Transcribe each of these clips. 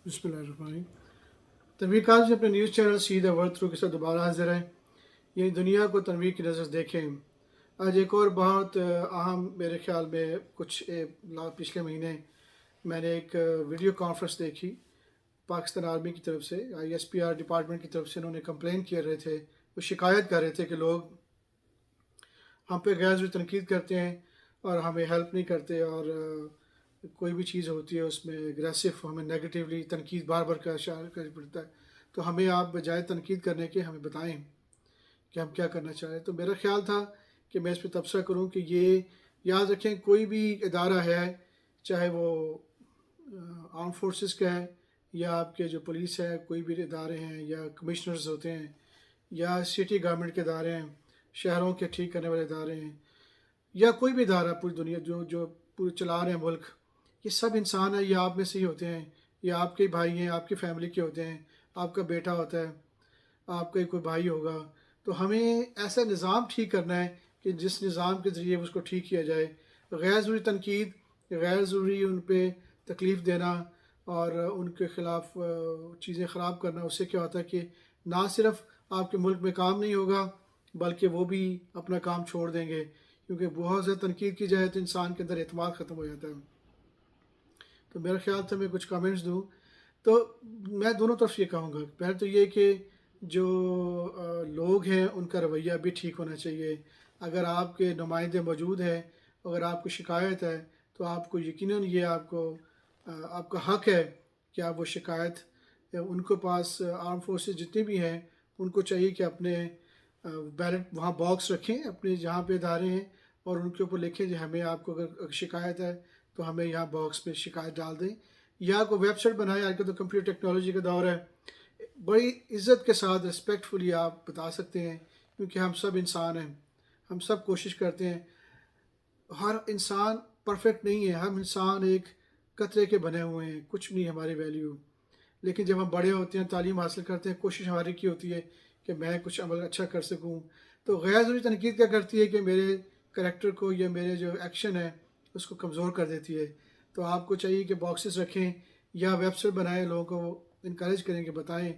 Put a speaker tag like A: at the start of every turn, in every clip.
A: बिस्मिल्लाहिर्रहमानिर्रहीम। तनवीर काज़ी अपने news channel see the world through के साथ दोबारा हाजिर है। ये दुनिया को तनवीर की नज़र से देखें। आज एक और बहुत अहम मेरे ख्याल में पिछले महीने मैंने एक वीडियो कॉन्फ्रेंस देखी। पाकिस्तान आर्मी की तरफ से ISPR डिपार्टमेंट की तरफ से उन्होंने कंप्लेन कर रहे थे, वो शिकायत कर रहे थे कि लोग हम पे गैर ज़रूरी तनकीद करते हैं और हमें हेल्प नहीं करते, और कोई भी चीज़ होती है उसमें एग्रेसिव हमें नेगेटिवली तनकीद बार बार का इशारा करना पड़ता है। तो हमें आप बजाय तनकीद करने के हमें बताएं कि हम क्या करना चाहें। तो मेरा ख्याल था कि मैं इस पर तबसरा करूं कि ये याद रखें, कोई भी इदारा है, चाहे वो आर्म फोर्सेस का है या आपके जो पुलिस है, कोई भी इदारे हैं या कमिश्नर्स होते हैं या सिटी गवर्नमेंट के इदारे हैं, शहरों के ठीक करने वाले इदारे हैं, या कोई भी इदारा पूरी दुनिया जो जो पूरे चला रहे हैं मुल्क, ये सब इंसान है, ये आप में से ही होते हैं, ये आपके भाई हैं, आपकी फैमिली के होते हैं, आपका बेटा होता है, आपका ही कोई भाई होगा। तो हमें ऐसा निज़ाम ठीक करना है कि जिस निज़ाम के ज़रिए उसको ठीक किया जाए। गैर ज़रूरी तनकीद, गैर ज़रूरी उन पर तकलीफ़ देना और उनके ख़िलाफ़ चीज़ें ख़राब करना, उससे क्या होता है कि ना सिर्फ आपके मुल्क में काम नहीं होगा बल्कि वो भी अपना काम छोड़ देंगे, क्योंकि बहुत ज़्यादा तनकीद की जाए तो इंसान के अंदर एतमाद ख़त्म हो जाता है। तो मेरा ख्याल था मैं कुछ कमेंट्स दूँ। तो मैं दोनों तरफ ये कहूँगा, पहले तो ये कि जो लोग हैं उनका रवैया भी ठीक होना चाहिए। अगर आपके नुमाइंदे मौजूद हैं, अगर आपको शिकायत है तो आपको यकीनन ये आपका हक़ है कि आप वो शिकायत उनके पास आर्म फोर्सेस जितने भी हैं उनको चाहिए कि अपने बैलेट वहाँ बॉक्स रखें अपने जहाँ पे इदारे हैं, और उनके ऊपर लिखें कि हमें आपको अगर शिकायत है तो हमें यहाँ बॉक्स में शिकायत डाल दें, या कोई वेबसाइट बनाए। आजकल तो कंप्यूटर टेक्नोलॉजी का दौर है, बड़ी इज़्ज़त के साथ रिस्पेक्टफुली आप बता सकते हैं, क्योंकि हम सब इंसान हैं, हम सब कोशिश करते हैं। हर इंसान परफेक्ट नहीं है, हम इंसान एक कतरे के बने हुए हैं, कुछ नहीं हमारी वैल्यू। लेकिन जब हम बड़े होते हैं, तालीम हासिल करते हैं, कोशिश हमारी की होती है कि मैं कुछ अमल अच्छा कर सकूं, तो गैर ज़रूरी तनकीद क्या करती है कि मेरे करैक्टर को या मेरे जो एक्शन है उसको कमज़ोर कर देती है। तो आपको चाहिए कि बॉक्सेस रखें या वेबसाइट बनाएं, लोगों को इनक्रेज करें कि बताएं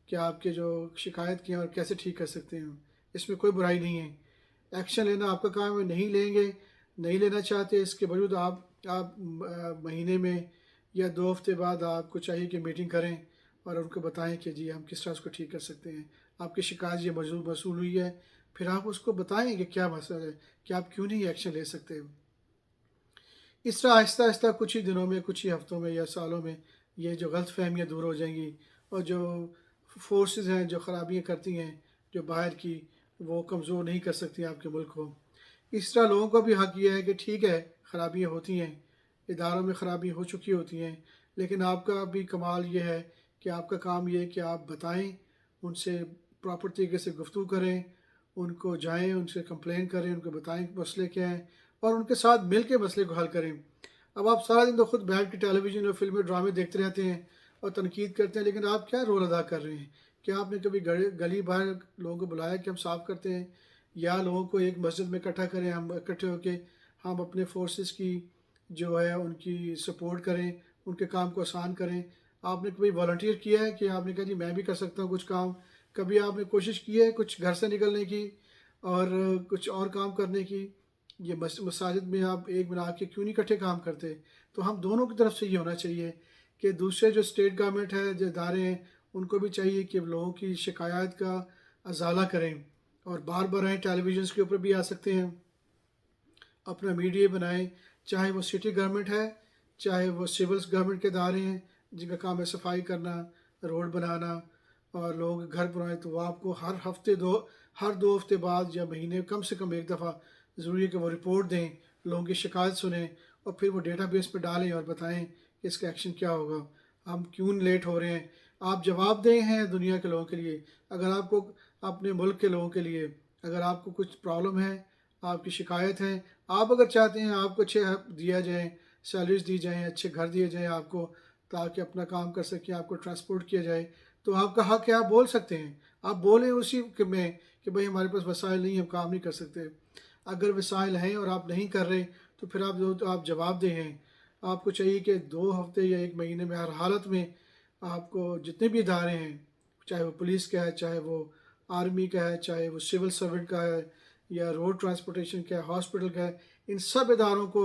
A: कि आपके जो शिकायत की हैं और कैसे ठीक कर सकते हैं। इसमें कोई बुराई नहीं है, एक्शन लेना आपका काम है। नहीं लेंगे, नहीं लेना चाहते, इसके बावजूद आप महीने में या 2 हफ्ते बाद आपको चाहिए कि मीटिंग करें और उनको बताएं कि जी हम किस तरह उसको ठीक कर सकते हैं। आपकी शिकायत ये मसूल हुई है, फिर आप उसको बताएं कि क्या मसला है, कि आप क्यों नहीं एक्शन ले सकते। इस तरह आहिस्ता आहिस्ता कुछ ही दिनों में, कुछ ही हफ्तों में या सालों में ये जो गलत फहमियाँ दूर हो जाएंगी, और जो फोर्सेस हैं जो ख़राबियाँ करती हैं जो बाहर की, वो कमज़ोर नहीं कर सकती आपके मुल्क को। इस तरह लोगों का भी हक़ ये है कि ठीक है, ख़राबियाँ होती हैं, इदारों में ख़राबी हो चुकी होती हैं, लेकिन आपका भी कमाल ये है कि आपका काम ये है कि आप बताएं, उनसे प्रॉपर तरीके से गुफ्तगू करें, उनको जाएं, उनसे कंप्लेन करें, उनको बताएं मसले क्या हैं और उनके साथ मिल के मसले को हल करें। अब आप सारा दिन तो खुद बैठ के टेलीविज़न और फिल्में ड्रामे देखते रहते हैं और तनकीद करते हैं, लेकिन आप क्या रोल अदा कर रहे हैं? क्या आपने कभी गली बाहर लोगों को बुलाया कि हम साफ़ करते हैं, या लोगों को एक मस्जिद में इकट्ठा करें, हम इकट्ठे होकर हम अपने फोर्सेस की जो है उनकी सपोर्ट करें, उनके काम को आसान करें? आपने कभी वॉलंटियर किया है कि आपने कहा जी मैं भी कर सकता हूँ कुछ काम? कभी आपने कोशिश की है कुछ घर से निकलने की और कुछ और काम करने की? ये मसाजिद में आप एक बना के क्यों नहीं इकट्ठे काम करते? तो हम दोनों की तरफ से ये होना चाहिए कि दूसरे जो स्टेट गवर्नमेंट है, जो इदारे हैं, उनको भी चाहिए कि लोगों की शिकायत का अजाला करें, और बार बार आए, टेलीविज़न के ऊपर भी आ सकते हैं, अपना मीडिया बनाएं, चाहे वो सिटी गवर्नमेंट है, चाहे वो सिविल्स गवर्नमेंट के इदारे हैं जिनका काम है सफाई करना, रोड बनाना और लोगों के घर बनाए, तो वो आपको हर 2 हफ्ते बाद या महीने कम से कम एक दफ़ा ज़रूरी है कि वो रिपोर्ट दें, लोगों की शिकायत सुनें और फिर वो डेटाबेस पे डालें और बताएं कि इसका एक्शन क्या होगा, हम क्यों लेट हो रहे हैं। आप जवाबदेह हैं दुनिया के लोगों के लिए। अगर आपको अपने मुल्क के लोगों के लिए अगर आपको कुछ प्रॉब्लम है, आपकी शिकायत है, आप अगर चाहते हैं आपको अच्छे दिया जाए, सैलरीज दी जाएँ, अच्छे घर दिए जाएँ आपको, ताकि अपना काम कर सकें, आपको ट्रांसपोर्ट किया जाए, तो आपका हक़ है, आप बोल सकते हैं। आप बोलें उसी में कि भाई हमारे पास वसाइल नहीं है, हम काम नहीं कर सकते। अगर वसाइल हैं और आप नहीं कर रहे तो फिर आप जवाबदेह हैं। आपको चाहिए कि 2 हफ्ते या 1 महीने में हर हालत में آپ کو جتنے بھی ادارے ہیں، چاہے وہ پولیس کا ہے، چاہے وہ آرمی کا ہے، چاہے وہ سول سرونٹ کا ہے، یا روڈ ٹرانسپورٹیشن کا ہے، ہاسپٹل کا ہے، ان سب اداروں کو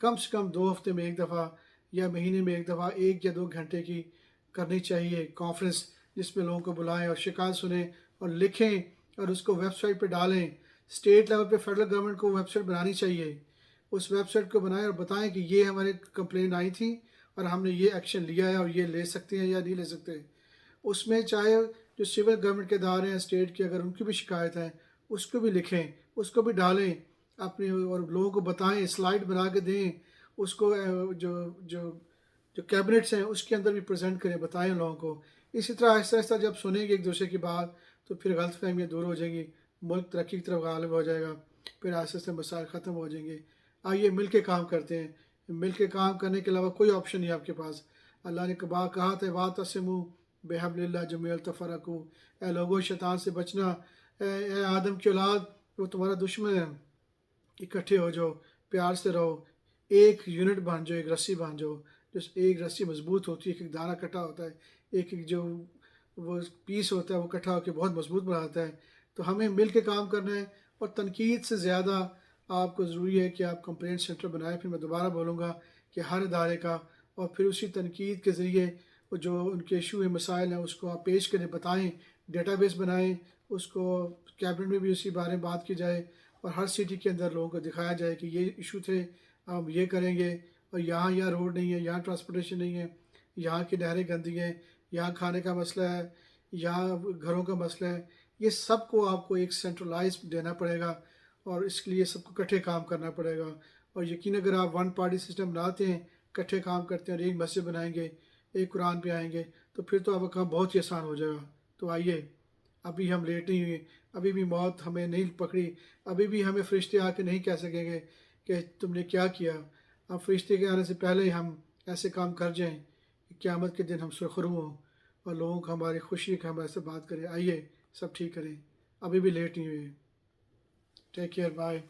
A: کم سے کم 2 ہفتے میں ایک دفعہ یا مہینے میں ایک دفعہ 1 یا 2 گھنٹے کی کرنی چاہیے کانفرنس، جس میں لوگوں کو بلائیں اور شکایت سنیں اور لکھیں اور اس کو ویب سائٹ پہ ڈالیں۔ اسٹیٹ لیول پہ فیڈرل گورنمنٹ کو ویب سائٹ بنانی چاہیے، اس ویب سائٹ کو بنائیں اور بتائیں کہ یہ ہمارے کمپلین آئی تھی اور ہم نے یہ ایکشن لیا ہے اور یہ لے سکتے ہیں یا نہیں لے سکتے۔ اس میں چاہے جو سول گورنمنٹ کے ادارے ہیں اسٹیٹ کے، اگر ان کی بھی شکایت ہے اس کو بھی لکھیں، اس کو بھی ڈالیں اپنے، اور لوگوں کو بتائیں، سلائڈ بنا کے دیں اس کو، جو جو جو کیبنٹس ہیں اس کے اندر بھی پریزنٹ کریں، بتائیں لوگوں کو۔ اسی طرح آہستہ آہستہ جب سنیں گے ایک دوسرے کی بات تو پھر غلط فہمیاں دور ہو جائیں گی، ملک ترقی کی طرف غالب ہو جائے گا، پھر آہستہ آہستہ مسائل ختم ہو جائیں گے۔ آئیے مل کے کام کرتے ہیں، مل کے کام کرنے کے علاوہ کوئی آپشن نہیں آپ کے پاس۔ اللہ نے کہا تھا وَاعْتَصِمُوا بِحَبْلِ اللَّهِ جَمِيعًا وَلَا تَفَرَّقُوا، اے لوگو شیطان سے بچنا، اے آدم کی اولاد، وہ تمہارا دشمن ہے، اکٹھے ہو جاؤ، پیار سے رہو، ایک یونٹ بن جاؤ، ایک رسی بن جاؤ، جس ایک رسی مضبوط ہوتی ہے، ایک دانہ کٹا ہوتا ہے، ایک جو وہ پیس ہوتا ہے وہ کٹھا ہو کے بہت مضبوط بناتا ہے۔ تو ہمیں مل کے کام کرنا ہے، اور تنقید سے زیادہ آپ کو ضروری ہے کہ آپ کمپلینٹ سینٹر بنائیں۔ پھر میں دوبارہ بولوں گا کہ ہر ادارے کا، اور پھر اسی تنقید کے ذریعے وہ جو ان کے ایشو ہیں، مسائل ہیں، اس کو آپ پیش کریں، بتائیں، ڈیٹا بیس بنائیں، اس کو کیبنٹ میں بھی اسی بارے میں بات کی جائے، اور ہر سٹی کے اندر لوگوں کو دکھایا جائے کہ یہ ایشو تھے، ہم یہ کریں گے، اور یہاں روڈ نہیں ہے، یہاں ٹرانسپورٹیشن نہیں ہے، یہاں کی نہریں گندی ہیں، یہاں کھانے کا مسئلہ ہے، یہاں گھروں کا مسئلہ ہے۔ یہ سب کو آپ کو ایک سینٹرلائز دینا پڑے گا، اور اس کے لیے سب کو اکٹھے کام کرنا پڑے گا۔ اور یقین اگر آپ ون پارٹی سسٹم بناتے ہیں، اکٹھے کام کرتے ہیں اور ایک مسجد بنائیں گے، ایک قرآن پہ آئیں گے، تو پھر تو آپ کا کام بہت ہی آسان ہو جائے گا۔ تو آئیے، ابھی ہم لیٹ نہیں ہوئے، ابھی بھی موت ہمیں نہیں پکڑی، ابھی بھی ہمیں فرشتے آ کے نہیں کہہ سکیں گے کہ تم نے کیا کیا۔ اب فرشتے کے آنے سے پہلے ہی ہم ایسے کام کر جائیں کہ قیامت کے دن ہم سرخرو ہوں، اور لوگوں کو ہماری خوشی کا ہمارے سے بات کریں۔ آئیے سب ٹھیک کریں، ابھی بھی لیٹ نہیں ہوئے۔ Take care, bye.